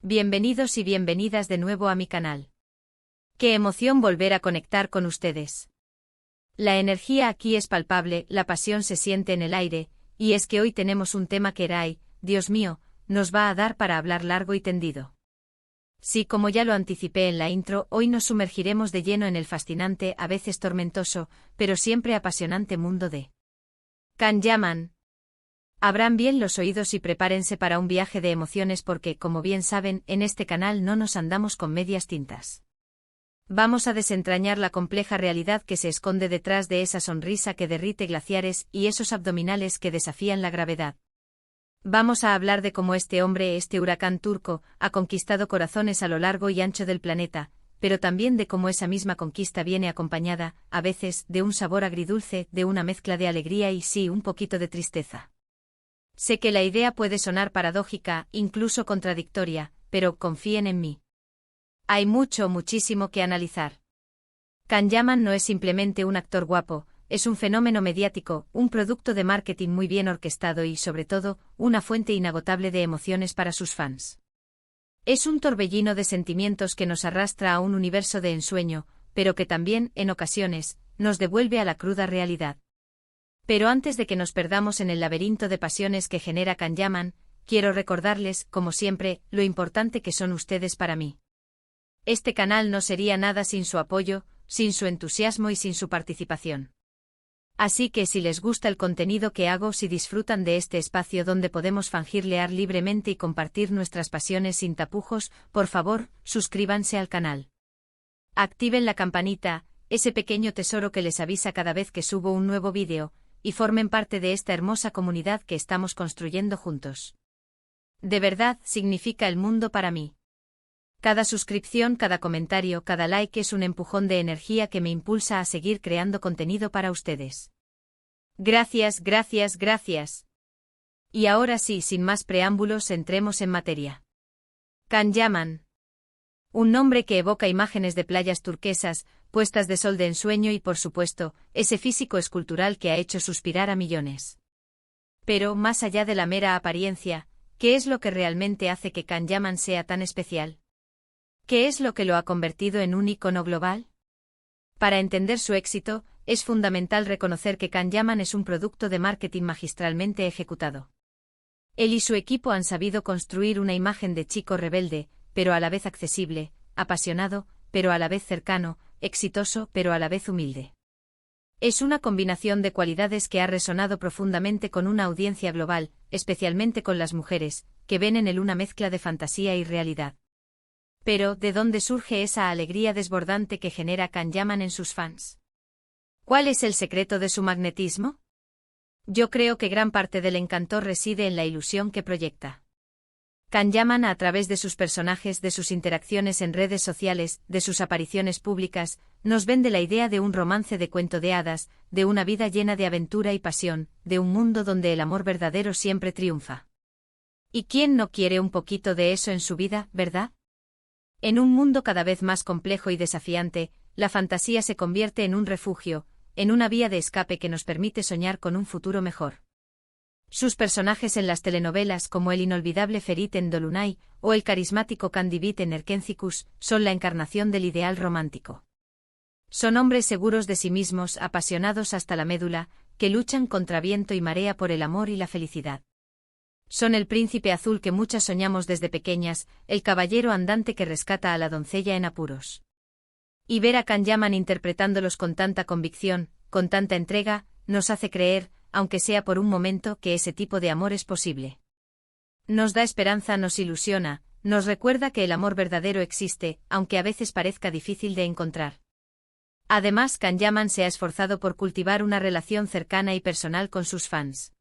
Bienvenidos y bienvenidas de nuevo a mi canal. Qué emoción volver a conectar con ustedes. La energía aquí es palpable, la pasión se siente en el aire, y es que hoy tenemos un tema que Rai, Dios mío, nos va a dar para hablar largo y tendido. Sí, como ya lo anticipé en la intro, hoy nos sumergiremos de lleno en el fascinante, a veces tormentoso, pero siempre apasionante mundo de Can Yaman. Abran bien los oídos y prepárense para un viaje de emociones porque, como bien saben, en este canal no nos andamos con medias tintas. Vamos a desentrañar la compleja realidad que se esconde detrás de esa sonrisa que derrite glaciares y esos abdominales que desafían la gravedad. Vamos a hablar de cómo este hombre, este huracán turco, ha conquistado corazones a lo largo y ancho del planeta, pero también de cómo esa misma conquista viene acompañada, a veces, de un sabor agridulce, de una mezcla de alegría y sí, un poquito de tristeza. Sé que la idea puede sonar paradójica, incluso contradictoria, pero confíen en mí. Hay muchísimo que analizar. Can Yaman no es simplemente un actor guapo, es un fenómeno mediático, un producto de marketing muy bien orquestado y, sobre todo, una fuente inagotable de emociones para sus fans. Es un torbellino de sentimientos que nos arrastra a un universo de ensueño, pero que también, en ocasiones, nos devuelve a la cruda realidad. Pero antes de que nos perdamos en el laberinto de pasiones que genera Can Yaman, quiero recordarles, como siempre, lo importante que son ustedes para mí. Este canal no sería nada sin su apoyo, sin su entusiasmo y sin su participación. Así que si les gusta el contenido que hago, si disfrutan de este espacio donde podemos fangirlear libremente y compartir nuestras pasiones sin tapujos, por favor, suscríbanse al canal. Activen la campanita, ese pequeño tesoro que les avisa cada vez que subo un nuevo vídeo, y formen parte de esta hermosa comunidad que estamos construyendo juntos. De verdad, significa el mundo para mí. Cada suscripción, cada comentario, cada like es un empujón de energía que me impulsa a seguir creando contenido para ustedes. Gracias. Y ahora sí, sin más preámbulos, entremos en materia. Can Yaman. Un nombre que evoca imágenes de playas turquesas, puestas de sol de ensueño y, por supuesto, ese físico escultural que ha hecho suspirar a millones. Pero, más allá de la mera apariencia, ¿qué es lo que realmente hace que Can Yaman sea tan especial? ¿Qué es lo que lo ha convertido en un ícono global? Para entender su éxito, es fundamental reconocer que Can Yaman es un producto de marketing magistralmente ejecutado. Él y su equipo han sabido construir una imagen de chico rebelde, pero a la vez accesible, apasionado, pero a la vez cercano, exitoso, pero a la vez humilde. Es una combinación de cualidades que ha resonado profundamente con una audiencia global, especialmente con las mujeres, que ven en él una mezcla de fantasía y realidad. Pero, ¿de dónde surge esa alegría desbordante que genera Can Yaman en sus fans? ¿Cuál es el secreto de su magnetismo? Yo creo que gran parte del encanto reside en la ilusión que proyecta. Can Yaman, a través de sus personajes, de sus interacciones en redes sociales, de sus apariciones públicas, nos vende la idea de un romance de cuento de hadas, de una vida llena de aventura y pasión, de un mundo donde el amor verdadero siempre triunfa. ¿Y quién no quiere un poquito de eso en su vida, verdad? En un mundo cada vez más complejo y desafiante, la fantasía se convierte en un refugio, en una vía de escape que nos permite soñar con un futuro mejor. Sus personajes en las telenovelas, como el inolvidable Ferit en Dolunay o el carismático Can Divit en Erkencikus, son la encarnación del ideal romántico. Son hombres seguros de sí mismos, apasionados hasta la médula, que luchan contra viento y marea por el amor y la felicidad. Son el príncipe azul que muchas soñamos desde pequeñas, el caballero andante que rescata a la doncella en apuros. Y ver a Can Yaman interpretándolos con tanta convicción, con tanta entrega, nos hace creer, aunque sea por un momento, que ese tipo de amor es posible. Nos da esperanza, nos ilusiona, nos recuerda que el amor verdadero existe, aunque a veces parezca difícil de encontrar. Además, Can Yaman se ha esforzado por cultivar una relación cercana y personal con sus fans.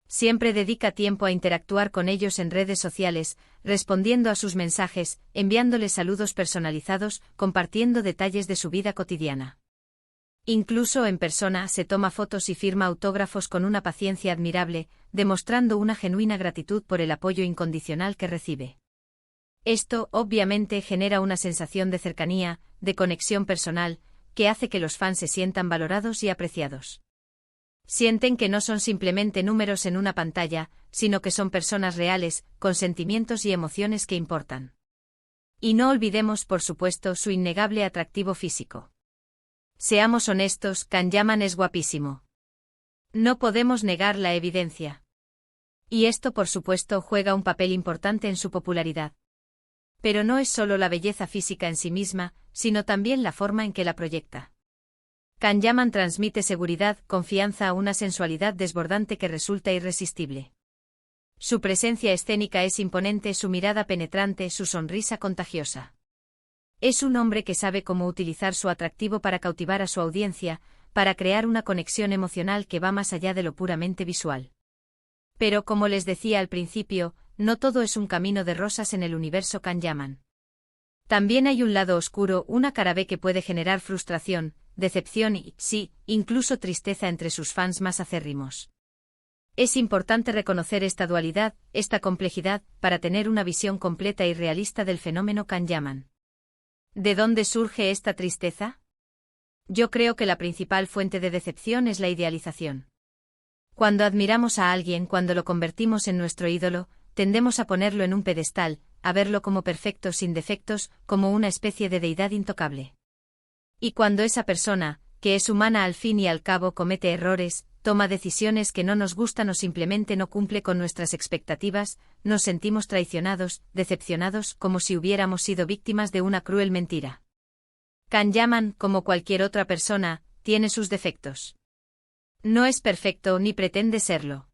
Siempre dedica tiempo a interactuar con ellos en redes sociales, respondiendo a sus mensajes, enviándoles saludos personalizados, compartiendo detalles de su vida cotidiana. Incluso en persona se toma fotos y firma autógrafos con una paciencia admirable, demostrando una genuina gratitud por el apoyo incondicional que recibe. Esto, obviamente, genera una sensación de cercanía, de conexión personal, que hace que los fans se sientan valorados y apreciados. Sienten que no son simplemente números en una pantalla, sino que son personas reales, con sentimientos y emociones que importan. Y no olvidemos, por supuesto, su innegable atractivo físico. Seamos honestos, Can Yaman es guapísimo. No podemos negar la evidencia. Y esto, por supuesto, juega un papel importante en su popularidad. Pero no es solo la belleza física en sí misma, sino también la forma en que la proyecta. Can Yaman transmite seguridad, confianza, una sensualidad desbordante que resulta irresistible. Su presencia escénica es imponente, su mirada penetrante, su sonrisa contagiosa. Es un hombre que sabe cómo utilizar su atractivo para cautivar a su audiencia, para crear una conexión emocional que va más allá de lo puramente visual. Pero como les decía al principio, no todo es un camino de rosas en el universo Can Yaman. También hay un lado oscuro, una cara B que puede generar frustración, decepción y, sí, incluso tristeza entre sus fans más acérrimos. Es importante reconocer esta dualidad, esta complejidad, para tener una visión completa y realista del fenómeno Can Yaman. ¿De dónde surge esta tristeza? Yo creo que la principal fuente de decepción es la idealización. Cuando admiramos a alguien, cuando lo convertimos en nuestro ídolo, tendemos a ponerlo en un pedestal, a verlo como perfecto sin defectos, como una especie de deidad intocable. Y cuando esa persona, que es humana al fin y al cabo, comete errores, toma decisiones que no nos gustan o simplemente no cumple con nuestras expectativas, nos sentimos traicionados, decepcionados, como si hubiéramos sido víctimas de una cruel mentira. Can Yaman, como cualquier otra persona, tiene sus defectos. No es perfecto ni pretende serlo.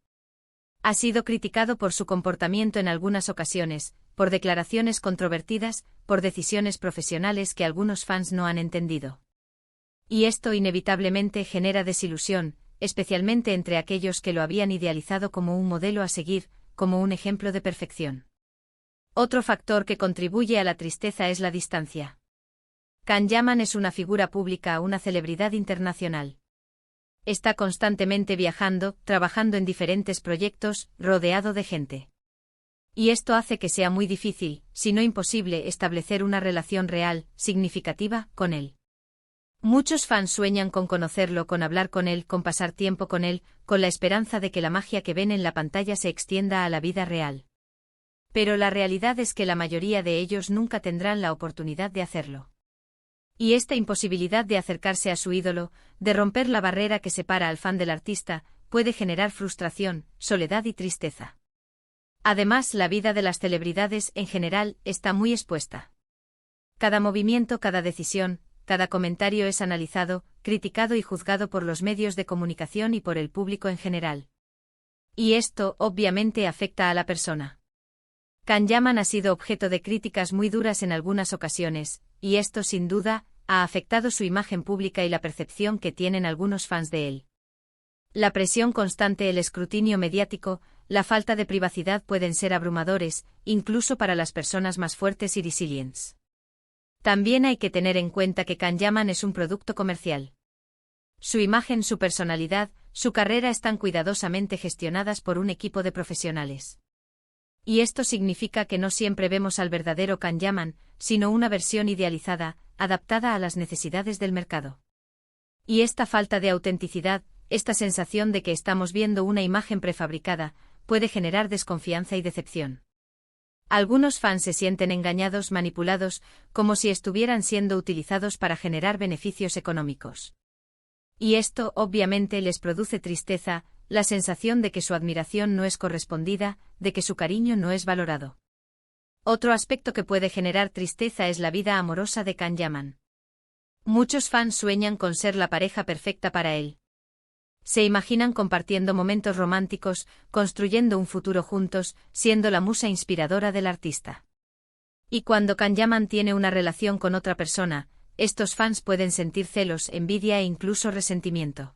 Ha sido criticado por su comportamiento en algunas ocasiones, por declaraciones controvertidas, por decisiones profesionales que algunos fans no han entendido. Y esto inevitablemente genera desilusión, especialmente entre aquellos que lo habían idealizado como un modelo a seguir, como un ejemplo de perfección. Otro factor que contribuye a la tristeza es la distancia. Can Yaman es una figura pública, una celebridad internacional. Está constantemente viajando, trabajando en diferentes proyectos, rodeado de gente. Y esto hace que sea muy difícil, si no imposible, establecer una relación real, significativa, con él. Muchos fans sueñan con conocerlo, con hablar con él, con pasar tiempo con él, con la esperanza de que la magia que ven en la pantalla se extienda a la vida real. Pero la realidad es que la mayoría de ellos nunca tendrán la oportunidad de hacerlo. Y esta imposibilidad de acercarse a su ídolo, de romper la barrera que separa al fan del artista, puede generar frustración, soledad y tristeza. Además, la vida de las celebridades, en general, está muy expuesta. Cada movimiento, cada decisión, cada comentario es analizado, criticado y juzgado por los medios de comunicación y por el público en general. Y esto, obviamente, afecta a la persona. Can Yaman ha sido objeto de críticas muy duras en algunas ocasiones, y esto, sin duda, ha afectado su imagen pública y la percepción que tienen algunos fans de él. La presión constante, el escrutinio mediático, la falta de privacidad pueden ser abrumadores, incluso para las personas más fuertes y resilientes. También hay que tener en cuenta que Can Yaman es un producto comercial. Su imagen, su personalidad, su carrera están cuidadosamente gestionadas por un equipo de profesionales. Y esto significa que no siempre vemos al verdadero Can Yaman, sino una versión idealizada, adaptada a las necesidades del mercado. Y esta falta de autenticidad, esta sensación de que estamos viendo una imagen prefabricada, puede generar desconfianza y decepción. Algunos fans se sienten engañados, manipulados, como si estuvieran siendo utilizados para generar beneficios económicos. Y esto, obviamente, les produce tristeza, la sensación de que su admiración no es correspondida, de que su cariño no es valorado. Otro aspecto que puede generar tristeza es la vida amorosa de Can Yaman. Muchos fans sueñan con ser la pareja perfecta para él. Se imaginan compartiendo momentos románticos, construyendo un futuro juntos, siendo la musa inspiradora del artista. Y cuando Can Yaman tiene una relación con otra persona, estos fans pueden sentir celos, envidia e incluso resentimiento.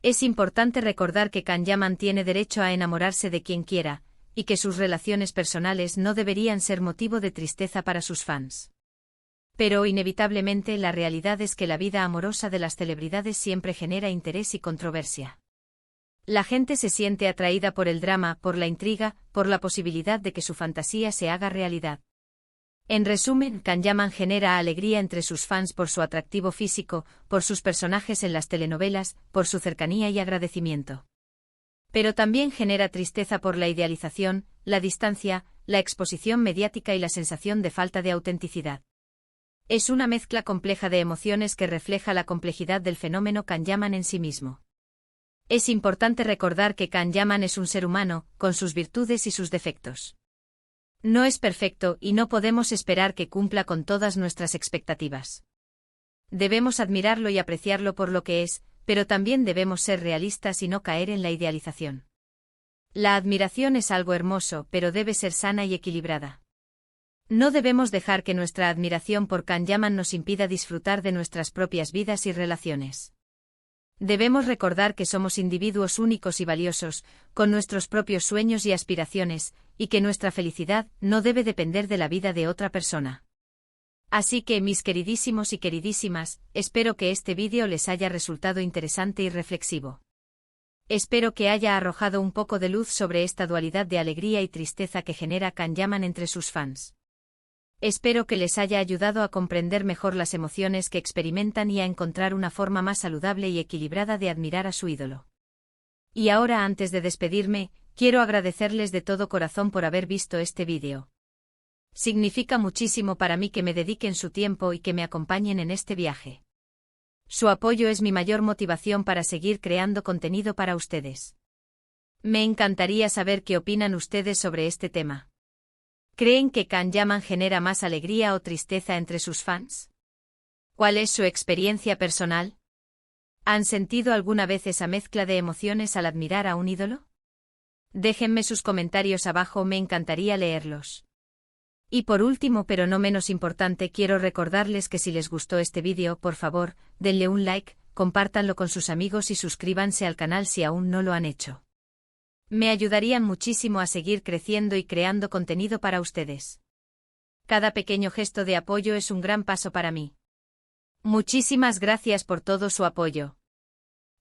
Es importante recordar que Can Yaman tiene derecho a enamorarse de quien quiera, y que sus relaciones personales no deberían ser motivo de tristeza para sus fans. Pero inevitablemente la realidad es que la vida amorosa de las celebridades siempre genera interés y controversia. La gente se siente atraída por el drama, por la intriga, por la posibilidad de que su fantasía se haga realidad. En resumen, Can Yaman genera alegría entre sus fans por su atractivo físico, por sus personajes en las telenovelas, por su cercanía y agradecimiento. Pero también genera tristeza por la idealización, la distancia, la exposición mediática y la sensación de falta de autenticidad. Es una mezcla compleja de emociones que refleja la complejidad del fenómeno Kanyaman en sí mismo. Es importante recordar que Kanyaman es un ser humano, con sus virtudes y sus defectos. No es perfecto y no podemos esperar que cumpla con todas nuestras expectativas. Debemos admirarlo y apreciarlo por lo que es, pero también debemos ser realistas y no caer en la idealización. La admiración es algo hermoso, pero debe ser sana y equilibrada. No debemos dejar que nuestra admiración por Kanyaman nos impida disfrutar de nuestras propias vidas y relaciones. Debemos recordar que somos individuos únicos y valiosos, con nuestros propios sueños y aspiraciones, y que nuestra felicidad no debe depender de la vida de otra persona. Así que, mis queridísimos y queridísimas, espero que este vídeo les haya resultado interesante y reflexivo. Espero que haya arrojado un poco de luz sobre esta dualidad de alegría y tristeza que genera Kanyaman entre sus fans. Espero que les haya ayudado a comprender mejor las emociones que experimentan y a encontrar una forma más saludable y equilibrada de admirar a su ídolo. Y ahora, antes de despedirme, quiero agradecerles de todo corazón por haber visto este vídeo. Significa muchísimo para mí que me dediquen su tiempo y que me acompañen en este viaje. Su apoyo es mi mayor motivación para seguir creando contenido para ustedes. Me encantaría saber qué opinan ustedes sobre este tema. ¿Creen que Kanyaman genera más alegría o tristeza entre sus fans? ¿Cuál es su experiencia personal? ¿Han sentido alguna vez esa mezcla de emociones al admirar a un ídolo? Déjenme sus comentarios abajo, me encantaría leerlos. Y por último, pero no menos importante, quiero recordarles que si les gustó este vídeo, por favor, denle un like, compártanlo con sus amigos y suscríbanse al canal si aún no lo han hecho. Me ayudarían muchísimo a seguir creciendo y creando contenido para ustedes. Cada pequeño gesto de apoyo es un gran paso para mí. Muchísimas gracias por todo su apoyo.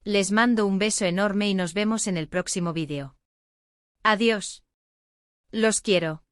Les mando un beso enorme y nos vemos en el próximo vídeo. Adiós. Los quiero.